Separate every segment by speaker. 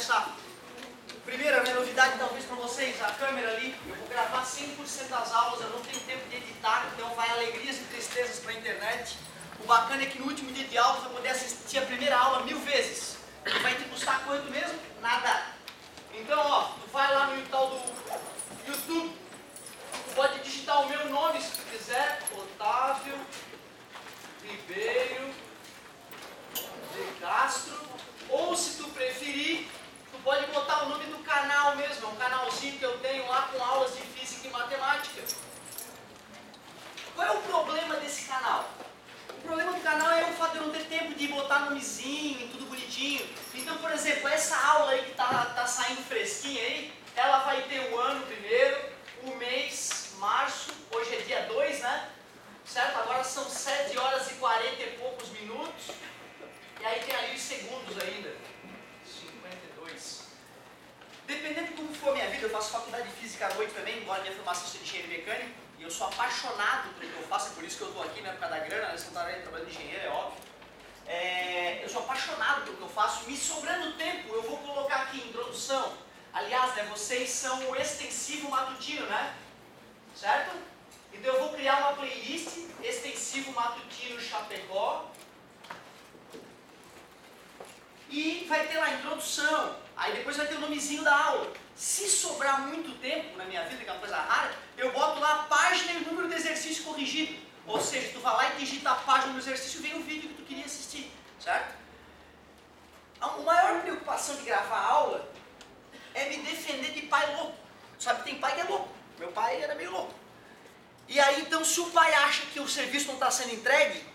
Speaker 1: começar. Primeiro, a minha novidade talvez para vocês, a câmera ali, eu vou gravar 100% das aulas, eu não tenho tempo de editar, então vai alegrias e tristezas para a internet. O bacana é que no último dia de aula você vai poder assistir a primeira aula 1000 vezes. E vai te custar quanto mesmo? Nada. Então, ó, tu vai lá no tal do YouTube, tu pode digitar o meu nome se tu quiser, Otávio Ribeiro de Castro, ou se tu preferir, tu pode botar o nome do canal mesmo, é um canalzinho que eu tenho lá com aulas de física e matemática. Qual é o problema desse canal? O problema do canal é o fato de eu não ter tempo de botar nomezinho e tudo bonitinho. Então, por exemplo, essa aula aí que tá saindo fresquinha aí, ela vai ter o ano primeiro, o mês, março, hoje é dia 2, né? Certo? Agora são 7 horas e 40 e poucos minutos. E aí tem ali os segundos ainda. 52. Dependendo de como for a minha vida, eu faço faculdade de física à noite também, embora minha formação seja engenheiro mecânico. E eu sou apaixonado pelo que eu faço, é por isso que eu estou aqui, né, por causa da grana, né, você não está trabalhando de engenheiro, é óbvio. Eu sou apaixonado pelo que eu faço, me sobrando tempo, eu vou colocar aqui introdução. Aliás, né, vocês são o extensivo matutino, né? Certo? Então eu vou criar uma playlist, extensivo matutino Chapecó. E vai ter lá a introdução, aí depois vai ter o nomezinho da aula. Se sobrar muito tempo na minha vida, que é uma coisa rara, eu boto lá a página e o número do exercício corrigido. Ou seja, tu vai lá e digita a página do exercício e vem o vídeo que tu queria assistir, certo? A maior preocupação de gravar a aula é me defender de pai louco. Sabe, tem pai que é louco. Meu pai era meio louco. E aí, então, se o pai acha que o serviço não está sendo entregue,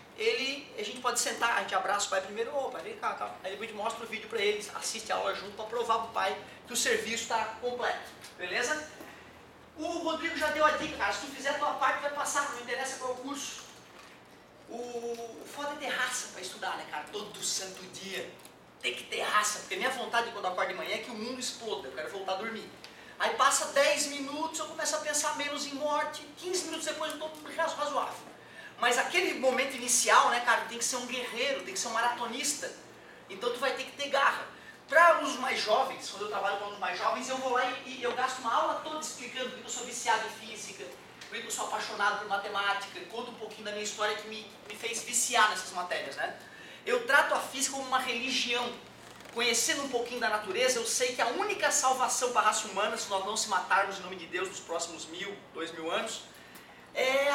Speaker 1: a gente pode sentar, a gente abraça o pai primeiro, ô pai, vem cá, tá? Aí depois a gente mostra o vídeo para eles, assiste a aula junto para provar para o pai que o serviço está completo, beleza? O Rodrigo já deu a dica, cara, se tu fizer a tua parte vai passar, não interessa qual é o curso. O foda é ter raça para estudar, né, cara? Todo santo dia tem que ter raça, porque minha vontade quando eu acordo de manhã é que o mundo exploda, eu quero voltar a dormir. Aí passa 10 minutos, eu começo a pensar menos em morte, 15 minutos depois eu estou razoável. Mas aquele momento inicial, né, cara, tem que ser um guerreiro, tem que ser um maratonista. Então tu vai ter que ter garra. Para alunos mais jovens, quando eu trabalho com alunos mais jovens, eu vou lá e eu gasto uma aula toda explicando porque eu sou viciado em física, porque eu sou apaixonado por matemática, conto um pouquinho da minha história que me fez viciar nessas matérias, né? Eu trato a física como uma religião. Conhecendo um pouquinho da natureza, eu sei que a única salvação para a raça humana, se nós não se matarmos em nome de Deus nos próximos 1000, 2000 anos, é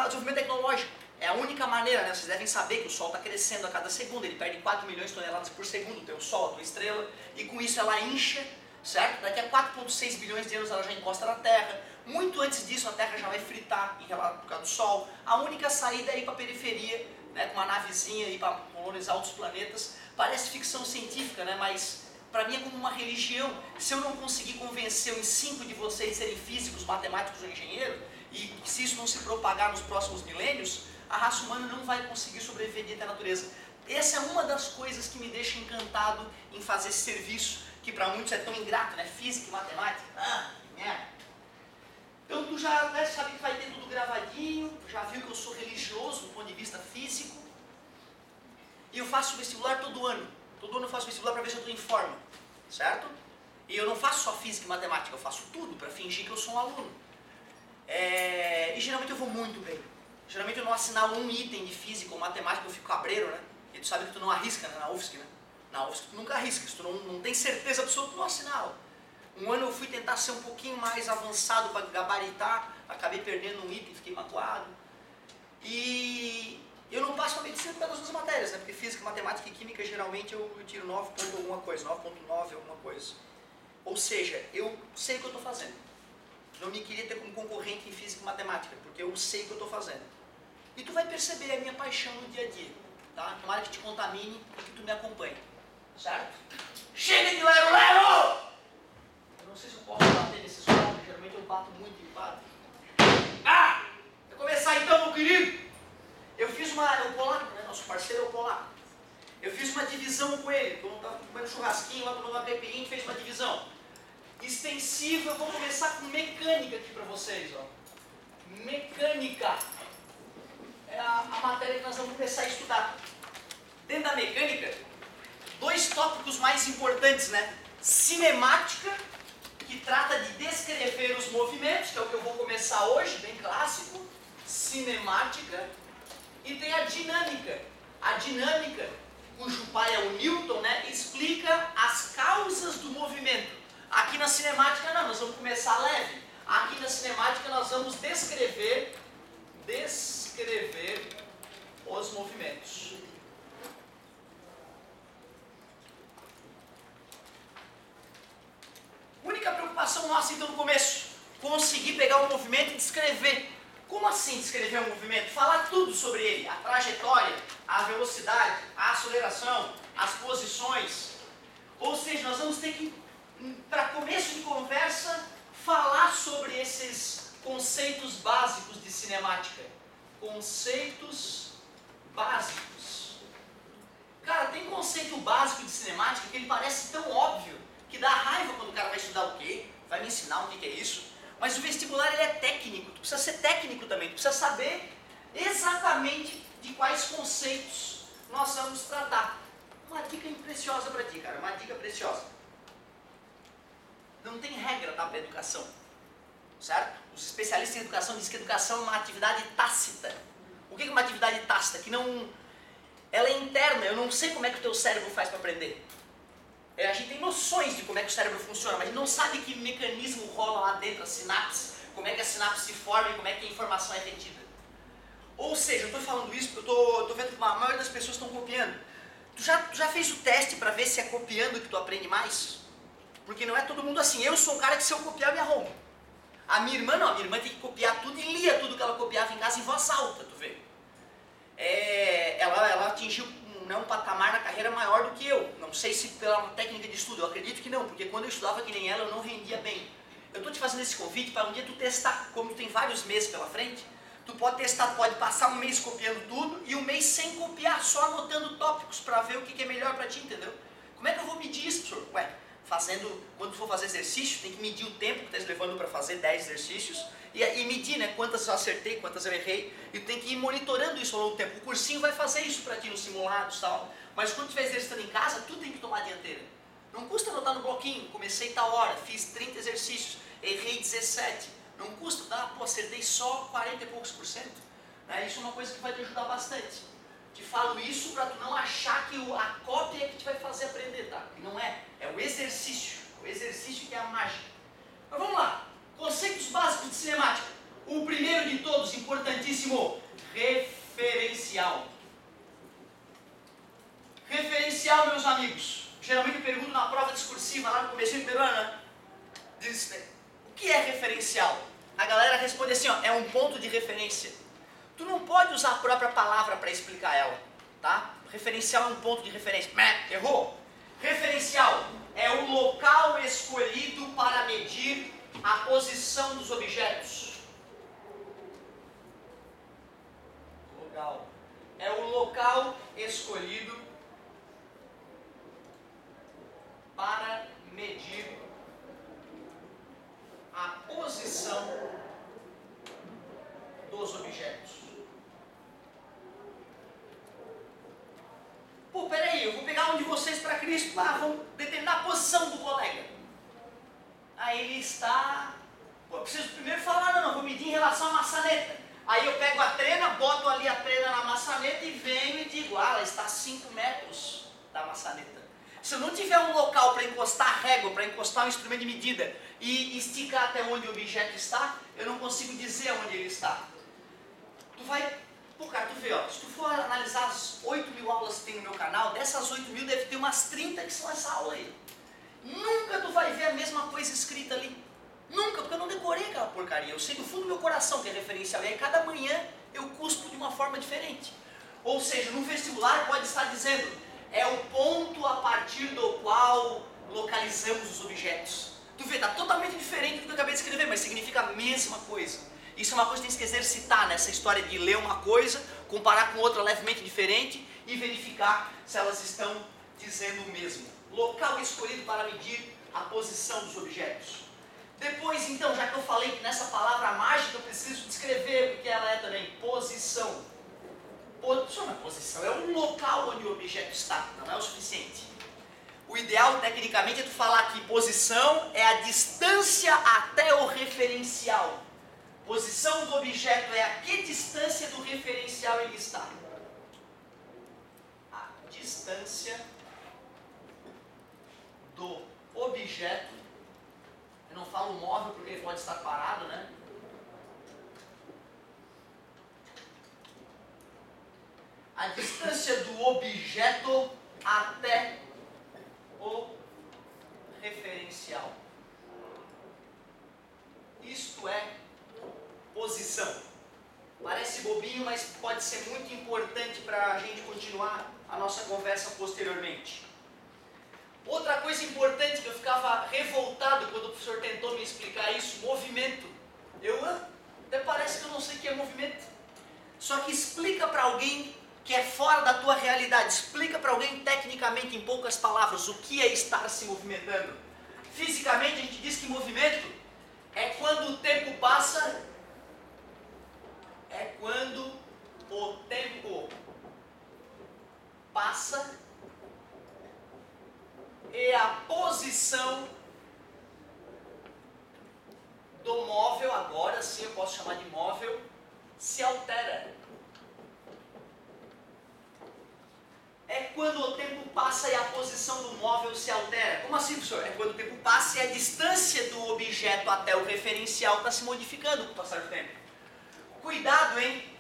Speaker 1: o desenvolvimento tecnológico. É a única maneira, né? Vocês devem saber que o Sol está crescendo a cada segundo, ele perde 4 milhões de toneladas por segundo, tem o Sol, a tua estrela, e com isso ela incha, certo? Daqui a 4,6 bilhões de anos ela já encosta na Terra, muito antes disso a Terra já vai fritar por causa do Sol. A única saída é ir para a periferia, né, com uma navezinha aí para colonizar outros planetas. Parece ficção científica, né? Mas para mim é como uma religião. Se eu não conseguir convencer os 5 de vocês serem físicos, matemáticos ou engenheiros, e se isso não se propagar nos próximos milênios, a raça humana não vai conseguir sobreviver diante da natureza. Essa é uma das coisas que me deixa encantado em fazer esse serviço, que para muitos é tão ingrato, né? Física e matemática. Que merda. Então tu já, né, sabe que vai ter tudo gravadinho, já viu que eu sou religioso do ponto de vista físico. E eu faço vestibular todo ano. Todo ano eu faço vestibular para ver se eu estou em forma, certo? E eu não faço só física e matemática, eu faço tudo para fingir que eu sou um aluno. E geralmente eu vou muito bem. Geralmente eu não assinalo um item de física ou matemática, eu fico cabreiro, né? E tu sabe que tu não arrisca, né, na UFSC, né? Na UFSC tu nunca arrisca, se tu não tem certeza absoluta, tu não assinala. Um ano eu fui tentar ser um pouquinho mais avançado para gabaritar, acabei perdendo um item, fiquei magoado. E eu não passo para medicina por causa das duas matérias, né? Porque física, matemática e química geralmente eu tiro 9 ponto alguma coisa, 9,9 alguma coisa. Ou seja, eu sei o que eu estou fazendo. Não me queria ter como concorrente em física e matemática, porque eu sei o que eu estou fazendo. E tu vai perceber a minha paixão no dia a dia, tá? Tomara que te contamine e que tu me acompanhe, certo? Chega de lero-lero! Eu não sei se eu posso bater nesses copos, geralmente eu bato muito e bato. Vai começar então, meu querido! Eu fiz o polaco, né? Nosso parceiro é o polaco. Eu fiz uma divisão com ele, quando eu estava comendo churrasquinho lá, tomando uma caipirinha, a gente fez uma divisão. Extensiva, eu vou começar com mecânica aqui para vocês, ó. Mecânica é a matéria que nós vamos começar a estudar. Dentro da mecânica, 2 tópicos mais importantes, né? cinemática, que trata de descrever os movimentos, que é o que eu vou começar hoje, bem clássico, cinemática, e tem a dinâmica. A dinâmica, cujo pai é o Newton, né, explica as causas do movimento. Aqui na cinemática não, nós vamos começar leve. Aqui na cinemática nós vamos descrever os movimentos. Única preocupação nossa então no começo, conseguir pegar o movimento e descrever. Como assim descrever um movimento? Falar tudo sobre ele, a trajetória, a velocidade, a aceleração, as posições. Ou seja, nós vamos ter que, para começo de conversa, falar sobre esses conceitos básicos de cinemática. Conceitos básicos. Cara, tem conceito básico de cinemática que ele parece tão óbvio que dá raiva quando o cara vai estudar o quê? Vai me ensinar o que é isso? Mas o vestibular ele é técnico, tu precisa ser técnico também, tu precisa saber exatamente de quais conceitos nós vamos tratar. Uma dica preciosa para ti, cara, uma dica preciosa. Não tem regra, tá, para educação, certo? Os especialistas em educação dizem que educação é uma atividade tácita. O que é uma atividade tácita? Que não, ela é interna, eu não sei como é que o teu cérebro faz para aprender. A gente tem noções de como é que o cérebro funciona, mas a gente não sabe que mecanismo rola lá dentro, a sinapse, como é que a sinapse se forma e como é que a informação é retida. Ou seja, eu estou falando isso porque eu estou vendo que a maioria das pessoas estão copiando. Tu já fez o teste para ver se é copiando que tu aprende mais? Porque não é todo mundo assim. Eu sou um cara que se eu copiar me arrumo. A minha irmã não, a minha irmã tem que copiar tudo e lia tudo que ela copiava em casa em voz alta, tu vê. Ela atingiu um patamar na carreira maior do que eu. Não sei se pela técnica de estudo, eu acredito que não, porque quando eu estudava que nem ela, eu não rendia bem. Eu estou te fazendo esse convite para um dia tu testar, como tu tem vários meses pela frente, tu pode testar, tu pode passar um mês copiando tudo e um mês sem copiar, só anotando tópicos para ver o que é melhor para ti, entendeu? Como é que eu vou medir isso, professor? Ué, quando tu for fazer exercício, tem que medir o tempo que tu está levando para fazer 10 exercícios e medir, né, quantas eu acertei, quantas eu errei, e tu tem que ir monitorando isso ao longo do tempo. O cursinho vai fazer isso para ti nos simulados e tal, mas quando tu estiver exercitando em casa, tu tem que tomar a dianteira. Não custa anotar no bloquinho, comecei tal hora, fiz 30 exercícios, errei 17. Não custa, acertei só 40 e poucos %. Né? Isso é uma coisa que vai te ajudar bastante. Te falo isso para tu não achar que a cópia é que te vai fazer aprender, tá? Que não é, é o exercício que é a mágica. Mas vamos lá, conceitos básicos de cinemática. O primeiro de todos, importantíssimo, referencial. Referencial, meus amigos. Geralmente eu pergunto na prova discursiva, lá no começo do primeiro ano, né? Diz, o que é referencial? A galera responde assim, ó, é um ponto de referência. Tu não pode usar a própria palavra para explicar ela, tá? Referencial é um ponto de referência. Errou. Referencial é o local escolhido para medir a posição dos objetos. É o local escolhido para medir a posição dos objetos. Pô, peraí, eu vou pegar um de vocês para Cristo, vamos determinar a posição do colega. Aí ele está... Pô, eu preciso primeiro falar, não, vou medir em relação à maçaneta. Aí eu pego a trena, boto ali a trena na maçaneta e venho e digo, ela está a 5 metros da maçaneta. Se eu não tiver um local para encostar a régua, para encostar um instrumento de medida e esticar até onde o objeto está, eu não consigo dizer onde ele está. Tu vai... Pô, cara, tu vê, ó, se tu for analisar as 8.000 aulas que tem no meu canal, dessas 8.000 deve ter umas 30 que são essa aula aí. Nunca tu vai ver a mesma coisa escrita ali. Nunca, porque eu não decorei aquela porcaria. Eu sei do fundo do meu coração que é referencial. E aí cada manhã eu cuspo de uma forma diferente. Ou seja, no vestibular pode estar dizendo, é o ponto a partir do qual localizamos os objetos. Tu vê, está totalmente diferente do que eu acabei de escrever, mas significa a mesma coisa. Isso é uma coisa que tem que se exercitar nessa história de ler uma coisa, comparar com outra levemente diferente e verificar se elas estão dizendo o mesmo. Local escolhido para medir a posição dos objetos. Depois, então, já que eu falei que nessa palavra mágica eu preciso descrever o que ela é também. Posição. Posição é o local onde o objeto está, não é o suficiente. ideal, tecnicamente, é tu falar que posição é a distância até o referencial. Posição do objeto é a que distância do referencial ele está. A distância do objeto, eu não falo móvel porque ele pode estar parado, né? A distância do objeto até o referencial. Isto é posição. Parece bobinho, mas pode ser muito importante para a gente continuar a nossa conversa posteriormente. Outra coisa importante que eu ficava revoltado quando o professor tentou me explicar isso, movimento. Até parece que eu não sei o que é movimento. Só que explica para alguém que é fora da tua realidade. Explica para alguém tecnicamente, em poucas palavras, o que é estar se movimentando. Fisicamente a gente diz que movimento é quando o tempo passa, e a posição do móvel, agora sim eu posso chamar de móvel, se altera. É quando o tempo passa e a posição do móvel se altera. Como assim, professor? É quando o tempo passa e a distância do objeto até o referencial está se modificando com o passar do tempo. Cuidado, hein?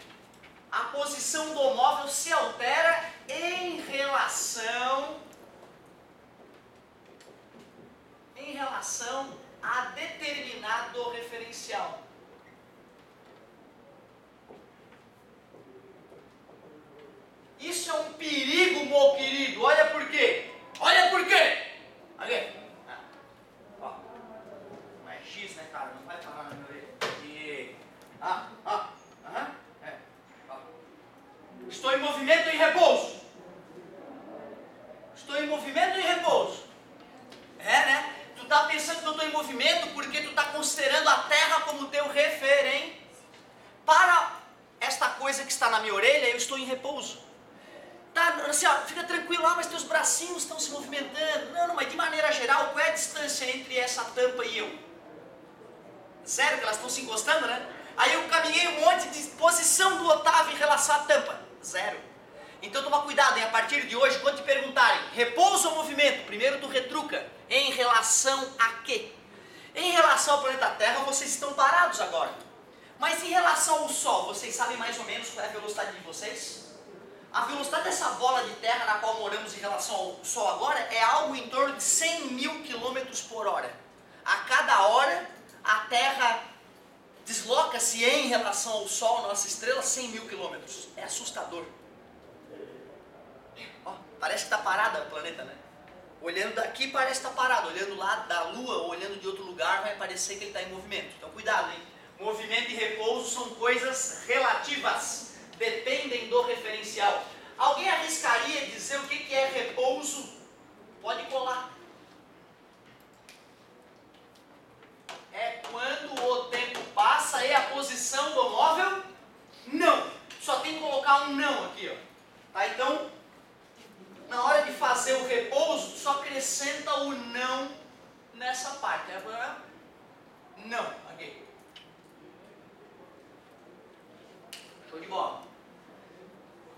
Speaker 1: A posição do móvel se altera em relação a determinado referencial. Isso é um perigo, meu querido. Olha por quê. Olha por quê. Aqui. Ó. Não é X, né, cara? Não vai parar na minha orelha. E... É. Ó. Estou em movimento e em repouso. Estou em movimento e em repouso. É, né? Tu tá pensando que eu estou em movimento porque tu tá considerando a Terra como teu referente. Para esta coisa que está na minha orelha, eu estou em repouso. Tá, assim, ó, fica tranquilo lá, mas teus bracinhos estão se movimentando. Não, mas de maneira geral, qual é a distância entre essa tampa e eu? Zero, que elas estão se encostando, né? Aí eu caminhei um monte de posição do Otávio em relação à tampa. Zero. Então toma cuidado, hein? A partir de hoje, quando te perguntarem repouso ou movimento, primeiro tu retruca. Em relação a quê? Em relação ao planeta Terra, vocês estão parados agora. Mas em relação ao Sol, vocês sabem mais ou menos qual é a velocidade de vocês? A velocidade dessa bola de terra na qual moramos em relação ao Sol agora é algo em torno de 100 mil quilômetros por hora. A cada hora, a Terra desloca-se em relação ao Sol, nossa estrela, 100 mil quilômetros. É assustador. Ó, parece que está parado o planeta, né? Olhando daqui parece que está parado. Olhando lá da Lua ou olhando de outro lugar vai parecer que ele está em movimento. Então cuidado, hein? Movimento e repouso são coisas relativas. Dependem do referencial. Alguém arriscaria dizer o que é repouso? Pode colar. É quando o tempo passa e a posição do móvel? Não. Só tem que colocar um não aqui, ó. Tá? Então, na hora de fazer o repouso, só acrescenta o não nessa parte. Não. Aqui. Show de bola.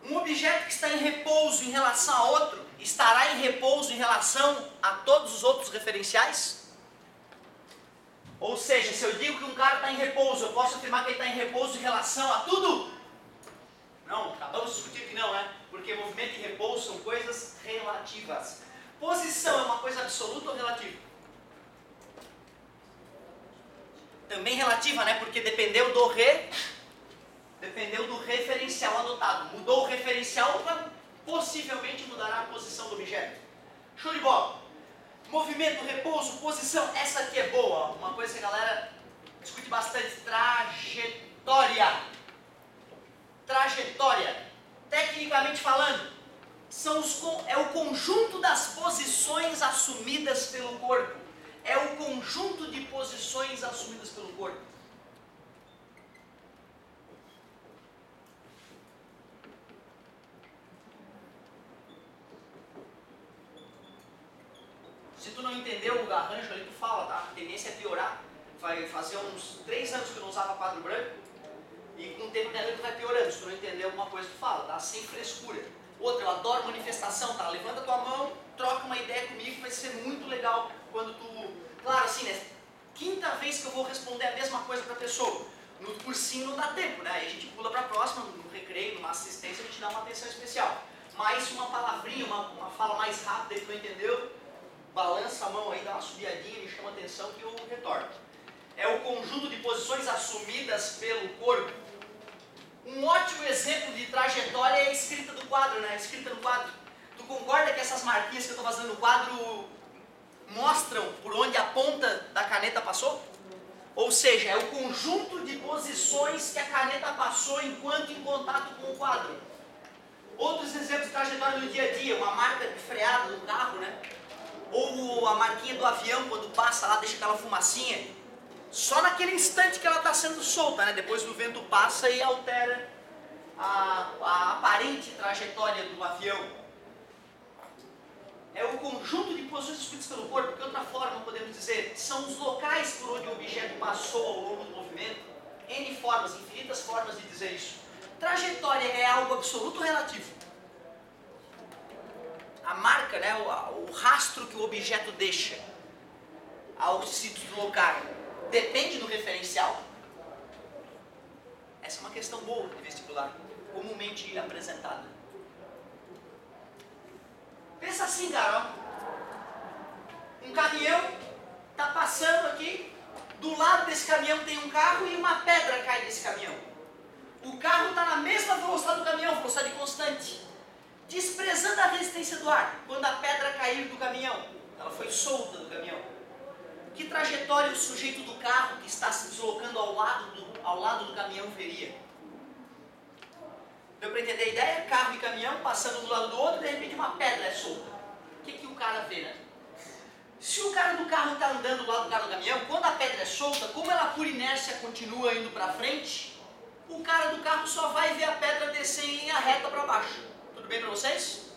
Speaker 1: Um objeto que está em repouso em relação a outro, estará em repouso em relação a todos os outros referenciais? Ou seja, se eu digo que um cara está em repouso, eu posso afirmar que ele está em repouso em relação a tudo? Não, acabamos de discutir que não, né? Porque movimento e repouso são coisas relativas. Posição é uma coisa absoluta ou relativa? Também relativa, né? Porque dependeu do referencial adotado. Mudou o referencial, possivelmente mudará a posição do objeto. Show de bola. Movimento, repouso, posição, essa aqui é boa. Uma coisa que a galera discute bastante. Trajetória. Trajetória. Tecnicamente falando, é o conjunto das posições assumidas pelo corpo. É o conjunto de posições assumidas pelo corpo. Se tu não entendeu o arranjo ali, tu fala, tá? A tendência é piorar. Vai fazer uns 3 anos que eu não usava quadro branco, e com o tempo tu vai piorando. Se tu não entender alguma coisa, tu fala, tá? Sem frescura. Outra, eu adoro manifestação, tá? Levanta tua mão, troca uma ideia comigo, vai ser muito legal quando tu... Claro, assim, né? 5ª vez que eu vou responder a mesma coisa pra pessoa. No cursinho não dá tempo, né? Aí a gente pula pra próxima, no recreio, numa assistência, a gente dá uma atenção especial. Mas uma palavrinha, uma fala mais rápida que tu não entendeu, balança a mão aí, dá uma subiadinha, me chama a atenção que eu retorno. É o conjunto de posições assumidas pelo corpo. Um ótimo exemplo de trajetória é a escrita do quadro, né? A escrita no quadro. Tu concorda que essas marquinhas que eu estou fazendo no quadro mostram por onde a ponta da caneta passou? Ou seja, é o conjunto de posições que a caneta passou enquanto em contato com o quadro. Outros exemplos de trajetória no dia a dia, uma marca de freada do carro, né? Ou a marquinha do avião, quando passa lá, deixa aquela fumacinha. Só naquele instante que ela está sendo solta, né? Depois o vento passa e altera a aparente trajetória do avião. É o conjunto de posições escritas pelo corpo, que outra forma podemos dizer, são os locais por onde o objeto passou ao longo do movimento. N formas, infinitas formas de dizer isso. Trajetória é algo absoluto ou relativo? A marca, né? O rastro que o objeto deixa ao se deslocar. Depende do referencial? Essa é uma questão boa de vestibular, comumente apresentada. Pensa assim, cara, ó. Um caminhão está passando aqui, do lado desse caminhão tem um carro e uma pedra cai desse caminhão. O carro está na mesma velocidade do caminhão, velocidade constante, desprezando a resistência do ar. Quando a pedra cair do caminhão, ela foi solta do caminhão. Que trajetória o sujeito do carro que está se deslocando ao lado do caminhão veria? Deu para entender a ideia? Carro e caminhão passando do lado do outro, de repente uma pedra é solta. O que o cara vê, né? Se o cara do carro está andando do lado do cara do caminhão, quando a pedra é solta, como ela por inércia continua indo para frente, o cara do carro só vai ver a pedra descer em linha reta para baixo. Tudo bem para vocês?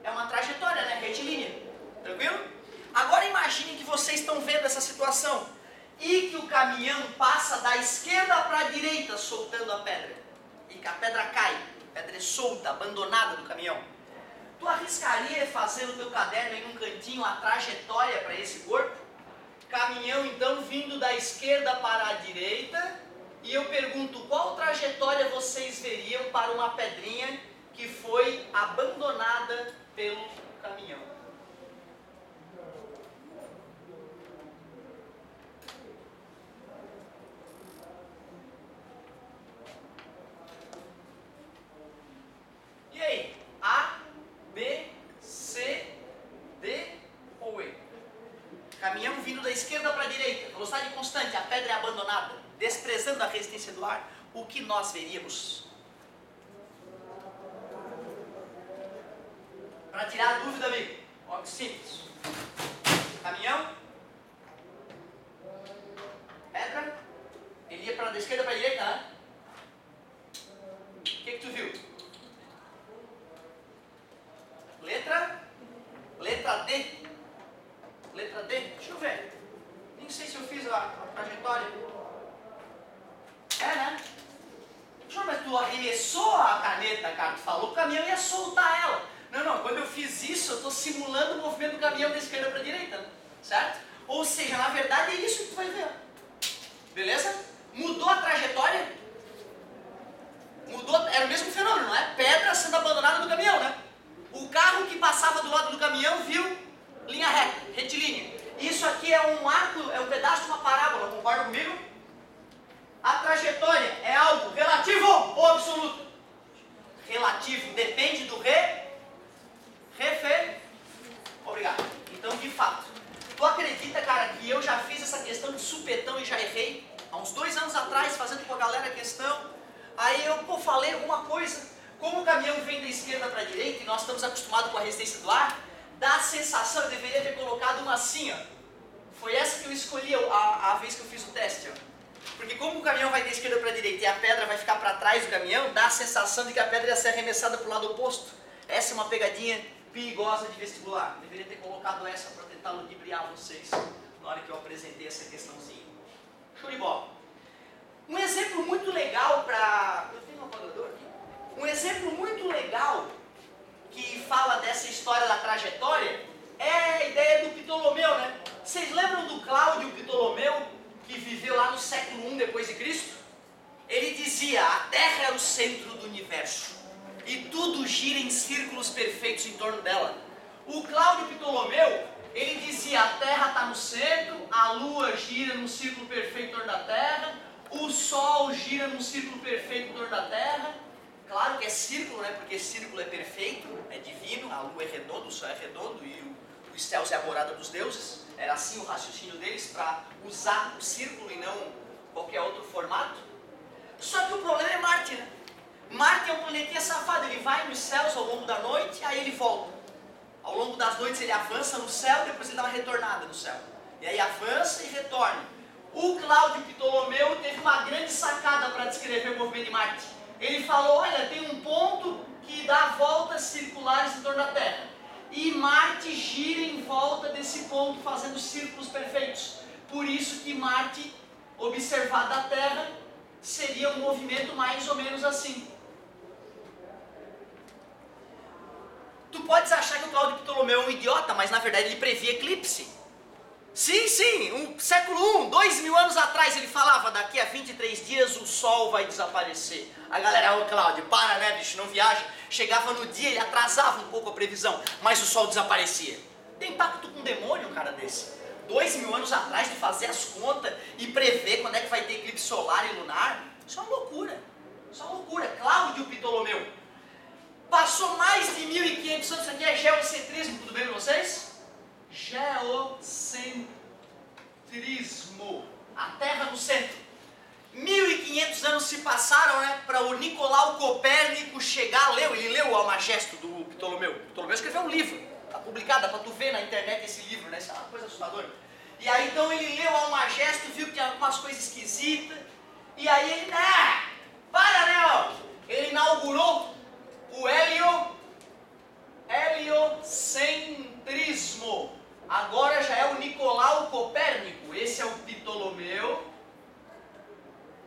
Speaker 1: É uma trajetória, né? Retilínea. Tranquilo? Agora imaginem que vocês estão vendo essa situação e que o caminhão passa da esquerda para a direita soltando a pedra e que a pedra cai, a pedra é solta, abandonada do caminhão. Tu arriscaria fazer no teu caderno em um cantinho a trajetória para esse corpo? Caminhão então vindo da esquerda para a direita, e eu pergunto, qual trajetória vocês veriam para uma pedrinha que foi abandonada pelo caminhão? E aí? A, B, C, D ou E? Caminhão vindo da esquerda para a direita, velocidade constante, a pedra é abandonada, desprezando a resistência do ar. O que nós veríamos? Para tirar a dúvida, amigo, ó que simples. Caminhão, pedra, ele ia da esquerda para a direita, né? O que tu viu? Letra D. Letra D. Deixa eu ver. Nem sei se eu fiz a trajetória. É, né? Mas tu arremessou a caneta, cara. Tu falou que o caminhão ia soltar ela. Não. Quando eu fiz isso, eu estou simulando o movimento do caminhão da esquerda para a direita. Certo? Ou seja, na verdade é isso que tu vai ver. Beleza? Mudou a trajetória? Mudou. Era o mesmo fenômeno, não é? Pedra sendo abandonada do caminhão, né? O carro que passava do lado do caminhão viu linha reta, retilínea. Isso aqui é um arco, é um pedaço de uma parábola, concorda comigo? A trajetória é algo relativo ou absoluto? Relativo, depende do Obrigado. Então, de fato, tu acredita, cara, que eu já fiz essa questão de supetão e já errei? Há uns 2 anos atrás, fazendo com a galera a questão, aí eu falei alguma coisa. Como o caminhão vem da esquerda para a direita e nós estamos acostumados com a resistência do ar, dá a sensação, eu deveria ter colocado uma assim, ó. Foi essa que eu escolhi a vez que eu fiz o teste, ó. Porque como o caminhão vai da esquerda para a direita e a pedra vai ficar para trás do caminhão, dá a sensação de que a pedra ia ser arremessada para o lado oposto. Essa é uma pegadinha perigosa de vestibular. Deveria ter colocado essa para tentar ludibriar vocês na hora que eu apresentei essa questãozinha. Show de bola. Um exemplo muito legal para... Eu tenho um apagador aqui. Um exemplo muito legal que fala dessa história da trajetória é a ideia do Ptolomeu, né? Vocês lembram do Cláudio Ptolomeu, que viveu lá no século I depois de Cristo? Ele dizia: a Terra é o centro do universo e tudo gira em círculos perfeitos em torno dela. O Cláudio Ptolomeu, ele dizia: a Terra está no centro, a Lua gira num círculo perfeito em torno da Terra, o Sol gira num círculo perfeito em torno da Terra. Claro que é círculo, né? Porque círculo é perfeito, é divino, a Lua é redonda, o Sol é redondo e os céus é a morada dos deuses. Era assim o raciocínio deles, para usar o círculo e não qualquer outro formato. Só que o problema é Marte, né? Marte é um planetinha safado, ele vai nos céus ao longo da noite, aí ele volta. Ao longo das noites ele avança no céu, depois ele dá uma retornada no céu. E aí avança e retorna. O Cláudio Ptolomeu teve uma grande sacada para descrever o movimento de Marte. Ele falou: olha, tem um ponto que dá voltas circulares em torno da Terra. E Marte gira em volta desse ponto, fazendo círculos perfeitos. Por isso que Marte, observado da Terra, seria um movimento mais ou menos assim. Tu podes achar que o Cláudio Ptolomeu é um idiota, mas na verdade ele previa eclipse. Sim, século I, 2000 anos atrás, ele falava: daqui a 23 dias o Sol vai desaparecer. A galera: ô Cláudio, para né bicho, não viaja. Chegava no dia, ele atrasava um pouco a previsão, mas o Sol desaparecia. Tem pacto com um demônio um cara desse. 2000 anos atrás de fazer as contas e prever quando é que vai ter eclipse solar e lunar. Isso é uma loucura. Isso é uma loucura. Cláudio Ptolomeu passou mais de 1500 anos. Isso aqui é geocentrismo, tudo bem com vocês? Geocentrismo. A Terra no centro. 1500 anos se passaram, né, para o Nicolau Copérnico chegar. Ele leu o Almagesto do Ptolomeu. Ptolomeu escreveu um livro. Está publicado, dá para tu ver na internet esse livro, né? Isso é uma coisa assustadora. E aí então ele leu o Almagesto, viu que tinha algumas coisas esquisitas. E aí ele, para né, ó. Ele inaugurou o heliocentrismo. Agora já é o Nicolau Copérnico. Esse é o Ptolomeu.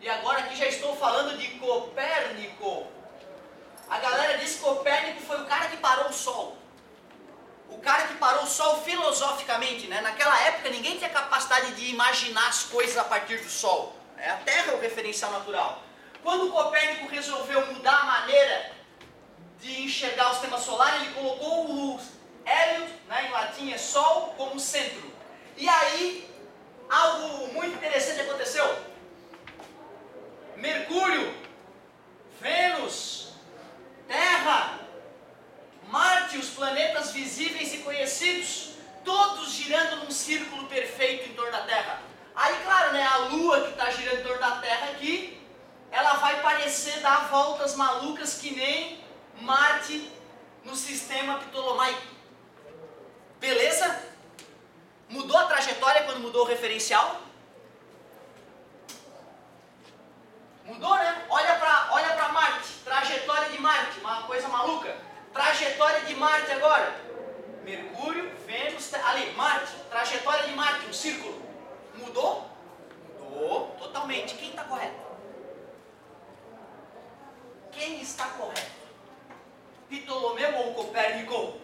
Speaker 1: E agora aqui já estou falando de Copérnico. A galera diz que Copérnico foi o cara que parou o Sol. O cara que parou o Sol filosoficamente, né? Naquela época ninguém tinha capacidade de imaginar as coisas a partir do Sol. A Terra é o referencial natural. Quando Copérnico resolveu mudar a maneira de enxergar o sistema solar, ele colocou o hélio, né, em latim é Sol, como centro. E aí, algo muito interessante aconteceu. Mercúrio, Vênus, Terra, Marte, os planetas visíveis e conhecidos, todos girando num círculo perfeito em torno da Terra. Aí, claro, né, a Lua que está girando em torno da Terra aqui, ela vai parecer dar voltas malucas que nem Marte no sistema ptolomaico. Beleza? Mudou a trajetória quando mudou o referencial? Mudou, né? Olha pra Marte, trajetória de Marte, uma coisa maluca. Trajetória de Marte agora. Mercúrio, Vênus, ali, Marte, trajetória de Marte, um círculo. Mudou? Mudou totalmente. Quem está correto? Quem está correto? Ptolomeu ou Copérnico?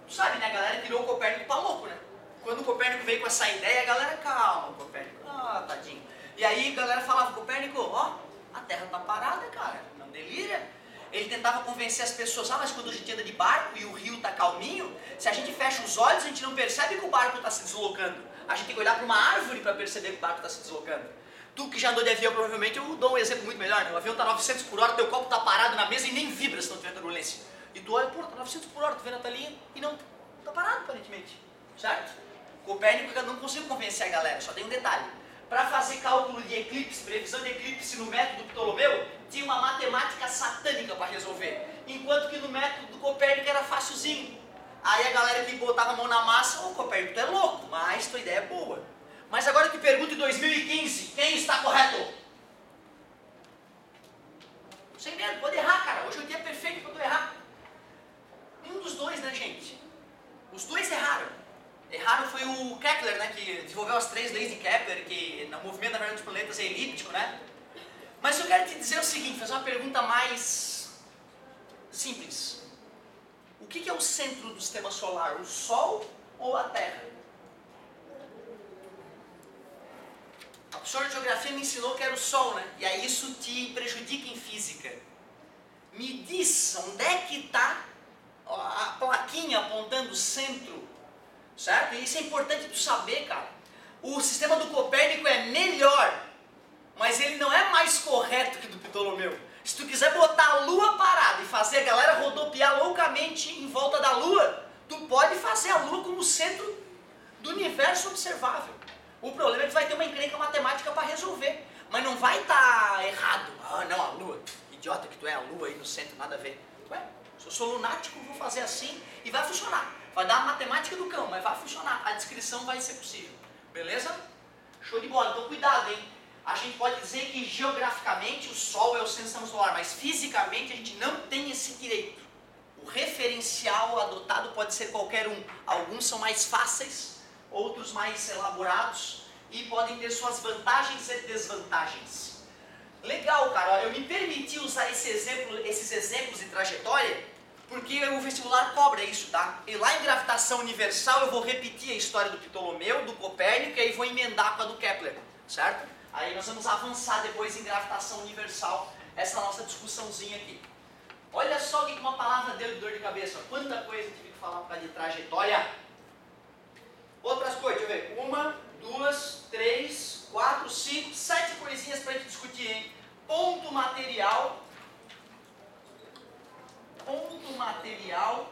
Speaker 1: Tu sabe, né? A galera tirou o Copérnico pra louco, né? Quando o Copérnico veio com essa ideia, a galera, calma, Copérnico, tadinho. E aí a galera falava: Copérnico, ó, a Terra tá parada, cara, não delira. Ele tentava convencer as pessoas: mas quando a gente anda de barco e o rio tá calminho, se a gente fecha os olhos, a gente não percebe que o barco está se deslocando. A gente tem que olhar para uma árvore para perceber que o barco está se deslocando. Tu que já andou de avião, provavelmente, eu dou um exemplo muito melhor, né? O avião tá 900 por hora, teu copo tá parado na mesa e nem vibra se não tiver turbulência. E tu olha, pô, tá 900 por hora, tu vê na telinha e não tá parado aparentemente, certo? Copérnico não conseguiu convencer a galera, só tem um detalhe. Para fazer cálculo de eclipse, previsão de eclipse no método Ptolomeu, tinha uma matemática satânica para resolver. Enquanto que no método do Copérnico era facilzinho. Aí a galera que botava a mão na massa: ô Copérnico, tu é louco, mas tua ideia é boa. Mas agora eu te pergunto, em 2015, quem está correto? Sem medo, pode errar, cara. Hoje o dia é perfeito para tu errar. Kepler, né, que desenvolveu as 3 leis de Kepler, que no movimento, na verdade, dos planetas é elíptico, né? Mas eu quero te dizer o seguinte, fazer uma pergunta mais simples. O que é o centro do sistema solar, o Sol ou a Terra? A professora de geografia me ensinou que era o Sol, né? E aí isso te prejudica em física. Me diz onde é que está a plaquinha apontando o centro, certo? E isso é importante tu saber, cara. O sistema do Copérnico é melhor, mas ele não é mais correto que o do Ptolomeu. Se tu quiser botar a Lua parada e fazer a galera rodopiar loucamente em volta da Lua, tu pode fazer a Lua como centro do universo observável. O problema é que vai ter uma encrenca matemática para resolver, mas não vai estar errado. Ah, não, a Lua, idiota que tu é, a Lua aí no centro, nada a ver. Ué, se eu sou lunático, vou fazer assim e vai funcionar. Vai dar a matemática do cão, mas vai funcionar. A descrição vai ser possível. Beleza? Show de bola. Então cuidado, hein? A gente pode dizer que geograficamente o Sol é o centro do sistema solar, mas fisicamente a gente não tem esse direito. O referencial adotado pode ser qualquer um. Alguns são mais fáceis, outros mais elaborados e podem ter suas vantagens e desvantagens. Legal, cara. Eu me permiti usar esses exemplos de trajetória porque o vestibular cobra isso, tá? E lá em gravitação universal eu vou repetir a história do Ptolomeu, do Copérnico e aí vou emendar com a do Kepler, certo? Aí nós vamos avançar depois em gravitação universal, essa nossa discussãozinha aqui. Olha só o que uma palavra deu de dor de cabeça. Quanta coisa eu tive que falar por causa de trajetória. Outras coisas, deixa eu ver. 1, 2, 3, 4, 5, 7 coisinhas para a gente discutir, hein? Ponto material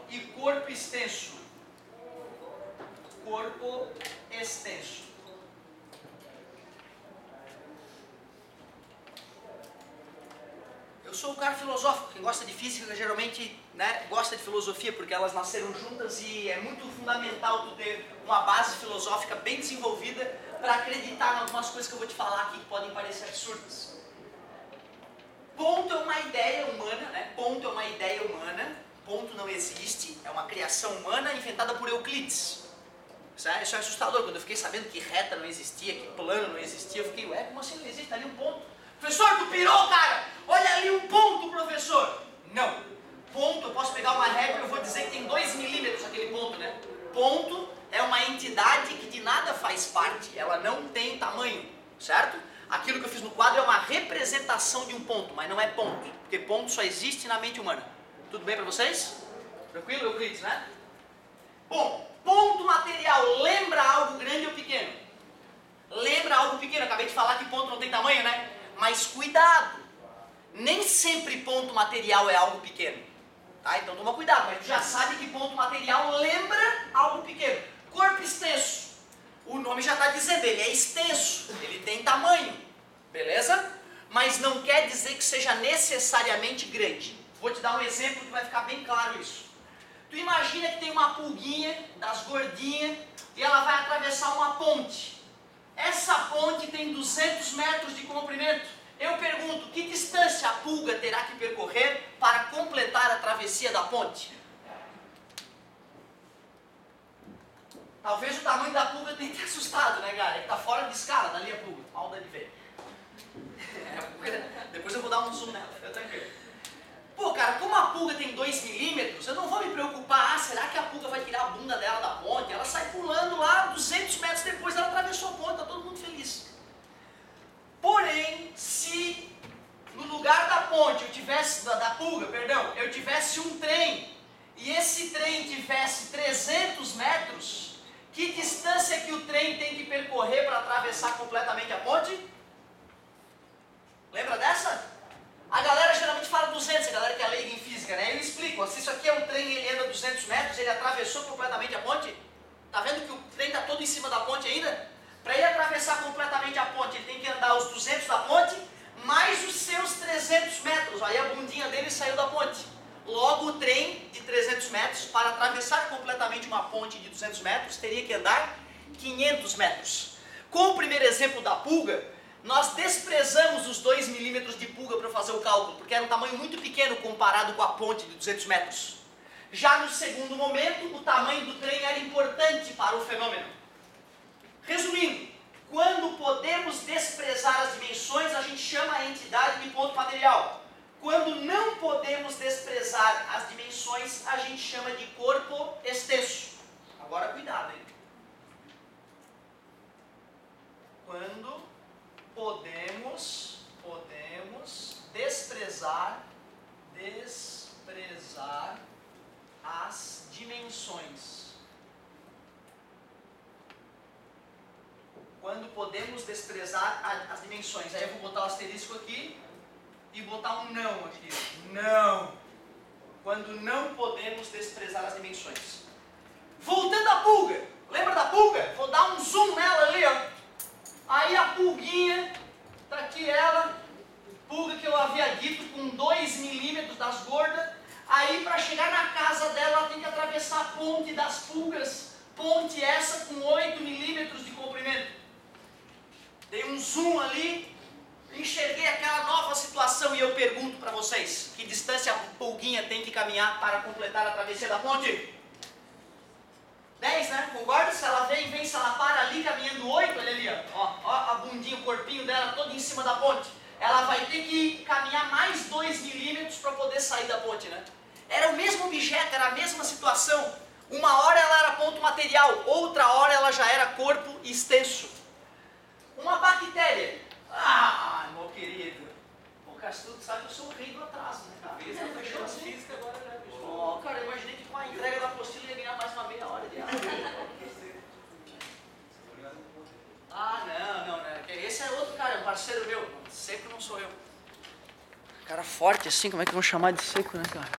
Speaker 1: e corpo extenso. Corpo extenso. Eu sou um cara filosófico, quem gosta de física geralmente, né, gosta de filosofia, porque elas nasceram juntas e é muito fundamental tu ter uma base filosófica bem desenvolvida para acreditar em algumas coisas que eu vou te falar aqui que podem parecer absurdas. Ponto é uma ideia humana, né? Ponto é uma ideia humana, ponto não existe, é uma criação humana inventada por Euclides. Isso é assustador, quando eu fiquei sabendo que reta não existia, que plano não existia, eu fiquei, ué, como assim não existe? Tá ali um ponto. Professor, tu pirou, cara! Olha ali um ponto, professor! Não. Ponto, eu posso pegar uma régua e eu vou dizer que tem 2 milímetros aquele ponto, né? Ponto é uma entidade que de nada faz parte, ela não tem tamanho, certo? Aquilo que eu fiz no quadro é uma representação de um ponto, mas não é ponto, porque ponto só existe na mente humana. Tudo bem para vocês? Tranquilo, Euclides, né? Bom, ponto material, lembra algo grande ou pequeno? Lembra algo pequeno, acabei de falar que ponto não tem tamanho, né? Mas cuidado, nem sempre ponto material é algo pequeno, tá? Então toma cuidado, mas tu já sabe que ponto material lembra algo pequeno. Corpo extenso, o nome já está dizendo, ele é extenso, ele tem tamanho, beleza? Mas não quer dizer que seja necessariamente grande. Vou te dar um exemplo que vai ficar bem claro isso. Tu imagina que tem uma pulguinha das gordinhas e ela vai atravessar uma ponte. Essa ponte tem 200 metros de comprimento. Eu pergunto, que distância a pulga terá que percorrer para completar a travessia da ponte? Talvez o tamanho da pulga tenha te assustado, né, cara? É que tá fora de escala, dali a pulga. Mal dá de ver. Depois eu vou dar um zoom nela, fica tranquilo. Pô, cara, como a pulga tem 2 milímetros, eu não vou me preocupar, será que a pulga vai tirar a bunda dela da ponte? Ela sai pulando lá, 200 metros depois ela atravessou a ponte, tá todo mundo feliz. Porém, se no lugar da ponte, eu tivesse, eu tivesse um trem, e esse trem tivesse 300 metros, que distância que o trem tem que percorrer para atravessar completamente a ponte? Lembra dessa? A galera geralmente fala 200, a galera que é leiga em física, né? Eu explico, se isso aqui é um trem e ele anda 200 metros, ele atravessou completamente a ponte, tá vendo que o trem está todo em cima da ponte ainda? Para ele atravessar completamente a ponte, ele tem que andar os 200 da ponte, mais os seus 300 metros, aí a bundinha dele saiu da ponte. Logo o trem de 300 metros, para atravessar completamente uma ponte de 200 metros, teria que andar 500 metros. Com o primeiro exemplo da pulga, nós desprezamos os 2 milímetros de pulga para fazer o cálculo, porque era um tamanho muito pequeno comparado com a ponte de 200 metros. Já no segundo momento, o tamanho do trem era importante para o fenômeno. podemos desprezar as dimensões. Aí eu vou botar o asterisco aqui e botar um não aqui. Não. Quando não podemos desprezar as dimensões. Voltando à pulga. Lembra da pulga? Vou dar um zoom nela ali, ó. Aí a pulguinha, tá aqui ela. Pulga que eu havia dito com 2 milímetros das gordas. Aí para chegar na casa dela, ela tem que atravessar a ponte das pulgas. Ponte essa com 8 milímetros de comprimento. Dei um zoom ali, enxerguei aquela nova situação e eu pergunto para vocês, que distância a pulguinha tem que caminhar para completar a travessia da ponte? 10, né? Concorda? Se ela vem, se ela para ali caminhando 8, olha ali, ó a bundinha, o corpinho dela todo em cima da ponte. Ela vai ter que caminhar mais 2 milímetros para poder sair da ponte, né? Era o mesmo objeto, era a mesma situação. Uma hora ela era ponto material, outra hora ela já era corpo extenso. Uma bactéria. Ah, meu querido. O Castudo sabe que eu sou o rei do atraso, né, cara?
Speaker 2: Física agora, né, bicho?
Speaker 1: Oh, cara, eu imaginei que com a entrega da apostila ia ganhar mais uma meia hora de aula. Ah, não, né? Esse é outro cara, é um parceiro meu. Seco não sou eu. Cara forte assim, como é que eu vou chamar de seco, né, cara?